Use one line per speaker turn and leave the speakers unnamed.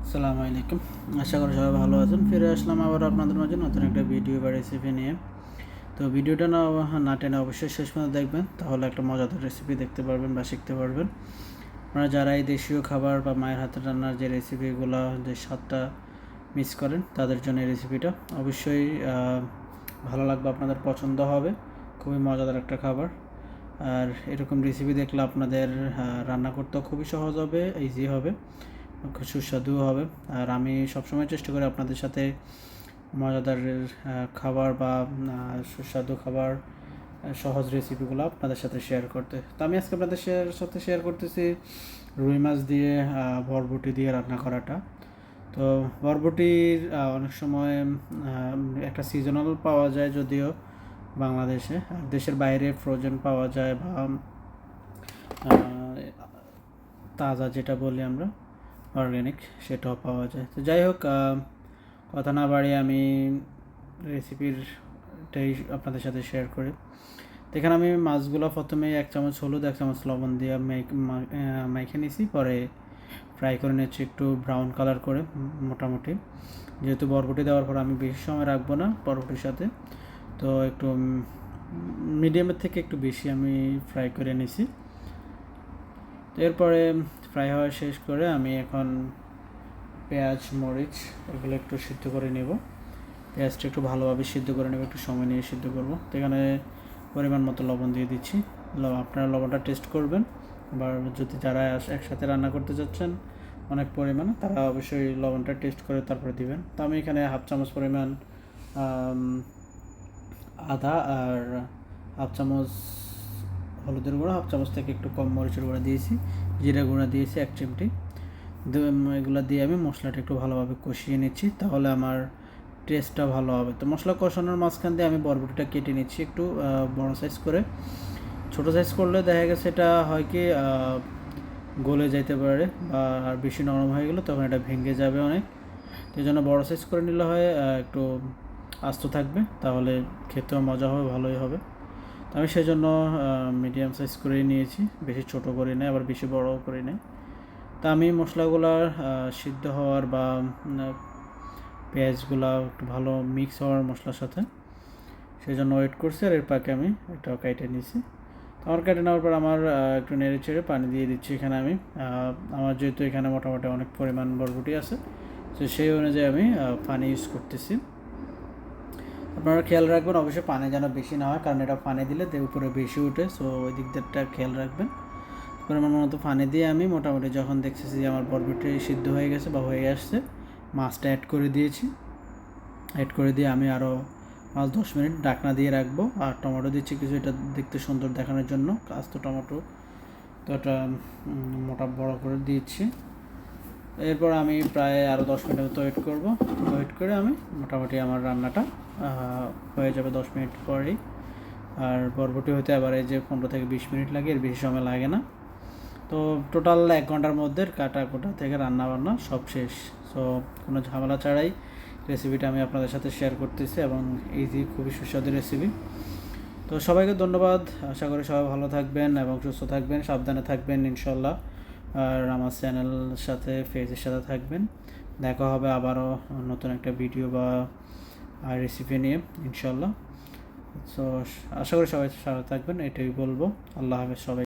আসসালামু আলাইকুম। আশা করি সবাই ভালো আছেন। ফিরে আসলাম আবার আপনাদের মাঝে নতুন একটা ভিডিও বা রেসিপি নিয়ে। তো ভিডিওটা না টেনে অবশ্যই শেষ পর্যন্ত দেখবেন, তাহলে একটা মজাদার রেসিপি দেখতে পারবেন বা শিখতে পারবেন। আপনারা যারা এই দেশীয় খাবার বা মায়ের হাতের রান্নার যে রেসিপিগুলো, যে স্বাদটা মিস করেন, তাদের জন্য এই রেসিপিটা অবশ্যই ভালো লাগবে, আপনাদের পছন্দ হবে। খুবই মজাদার একটা খাবার। আর এরকম রেসিপি দেখলে আপনাদের রান্না করতেও খুবই সহজ হবে, ইজি হবে, সুস্বাদুও হবে। আর আমি সবসময় চেষ্টা করি আপনাদের সাথে মজাদার খাবার বা সুস্বাদু খাবার, সহজ রেসিপিগুলো আপনাদের সাথে শেয়ার করতে। তো আমি আজকে আপনাদের সাথে শেয়ার করতেছি রুই মাছ দিয়ে বরবটি দিয়ে রান্না করাটা। তো বরবটির অনেক সময় একটা সিজনাল পাওয়া যায়, যদিও বাংলাদেশে, আর দেশের বাইরে ফ্রোজেন পাওয়া যায় বা তাজা যেটা বলি আমরা অর্গ্যানিক, সেটাও পাওয়া যায়। তো যাই হোক, কথা না বাড়িয়ে আমি রেসিপিরটাই আপনাদের সাথে শেয়ার করি। তো এখানে আমি মাছগুলো প্রথমে 1 চামচ হলুদ 1 চামচ লবণ দিয়ে মাইখে নিয়েছি, পরে ফ্রাই করে নিচ্ছি একটু ব্রাউন কালার করে মোটামুটি। যেহেতু বরবটি দেওয়ার পর আমি বেশি সময় রাখবো না বরবটির সাথে, তো একটু মিডিয়ামের থেকে একটু বেশি আমি ফ্রাই করে নিছি। এরপরে ফ্রাই হওয়া শেষ করে আমি এখন পেঁয়াজ মরিচ এগুলো একটু সিদ্ধ করে নেব। পেঁয়াজটা একটু ভালোভাবে সিদ্ধ করে নেব, একটু সময় নিয়ে সিদ্ধ করব। তো এখানে পরিমাণ মতো লবণ দিয়ে দিচ্ছি। আপনারা লবণটা টেস্ট করবেন, বা যদি যারা একসাথে রান্না করতে চাচ্ছেন অনেক পরিমাণে, তারা অবশ্যই লবণটা টেস্ট করে তারপরে দিবেন। তো আমি এখানে 1/2 চামচ পরিমাণ আদা আর 1/2 চামচ হলুদের গুঁড়া, 1/2 চামচ থেকে একটু কম মরিচের গুঁড়া দিয়েছি, জিরা গুঁড়া দিয়েছি 1 চিমটি। এগুলো দিয়ে আমি মশলাটা একটু ভালোভাবে কষিয়ে নিচ্ছি, তাহলে আমার টেস্টটা ভালো হবে। তো মশলা কষানোর মাঝখান দিয়ে আমি বরবটিটা কেটে নিচ্ছি একটু বড় সাইজ করে। ছোটো সাইজ করলে দেখা গেছে এটা হয় কি গলে যেতে পারে, বা আর বেশি নরম হয়ে গেলে তখন এটা ভেঙে যাবে অনেক। এই জন্য বড়ো সাইজ করে নিলে হয় একটু আস্ত থাকবে, তাহলে খেতেও মজা হবে, ভালোই হবে। তো আমি সেই জন্য মিডিয়াম সাইজ করেই নিয়েছি, বেশি ছোট করি নাই, আবার বেশি বড়ও করি নাই। তা আমি মশলাগুলার সিদ্ধ হওয়ার বা পেঁয়াজগুলা একটু ভালো মিক্স হওয়ার মশলার সাথে, সেই জন্য ওয়েট করছি। আর এর পাকে আমি এটাও কেটে নিয়েছি। আমার কেটে নেওয়ার পর আমার একটু নেড়ে চেড়ে পানি দিয়ে দিচ্ছি এখানে আমি। আমার যেহেতু এখানে মোটামুটি অনেক পরিমাণ বরবটি আছে, তো সেই অনুযায়ী আমি পানি ইউজ করতেছি। আপনারা খেয়াল রাখবেন অবশ্যই পানি যেন বেশি না হয়, কারণ এটা পানি দিলে উপরে বেশি উঠে, সো ওই দিক দিকটা খেয়াল রাখবেন। পরিমাণ মতো পানি দিয়ে আমি মোটামুটি যখন দেখতেছি যে আমার বরবটি সিদ্ধ হয়ে গেছে বা হয়ে আসছে, মাছটা অ্যাড করে দিয়েছি। অ্যাড করে দিয়ে আমি আরও 5-10 মিনিট ঢাকনা দিয়ে রাখবো। আর টমেটো দিচ্ছি কিছু, এটা দেখতে সুন্দর দেখানোর জন্য, আস্ত টমেটো। তো এটা মোটা বড় করে দিচ্ছি। এরপর আমি প্রায় আরও 10 মিনিটের মতো ওয়েট করবো। ওয়েট করে আমি মোটামুটি আমার রান্নাটা হয়ে যাবে 10 মিনিট পরেই। আর বরবটি হতে আবার এই যে 15 থেকে 20 মিনিট লাগে, এর বেশি সময় লাগে না। তো টোটাল 1 ঘন্টার মধ্যে কাটা কোটা থেকে রান্না বান্না সব শেষ। সো কোনো ঝামেলা ছাড়াই রেসিপিটা আমি আপনাদের সাথে শেয়ার করতেছি, এবং ইজি, খুবই সুস্বাদু রেসিপি। তো সবাইকে ধন্যবাদ। আশা করি সবাই ভালো থাকবেন এবং সুস্থ থাকবেন, সাবধানে থাকবেন ইনশাল্লাহ। আর আমার চ্যানেল সাথে, পেজের সাথে থাকবেন। দেখা হবে আবারও নতুন একটা ভিডিও বা রেসিপি নিয়ে ইনশাল্লাহ। সো আশা করি সবাই সাথে থাকবেন, এটাই বলবো। আল্লাহ হাফেজ সবাই।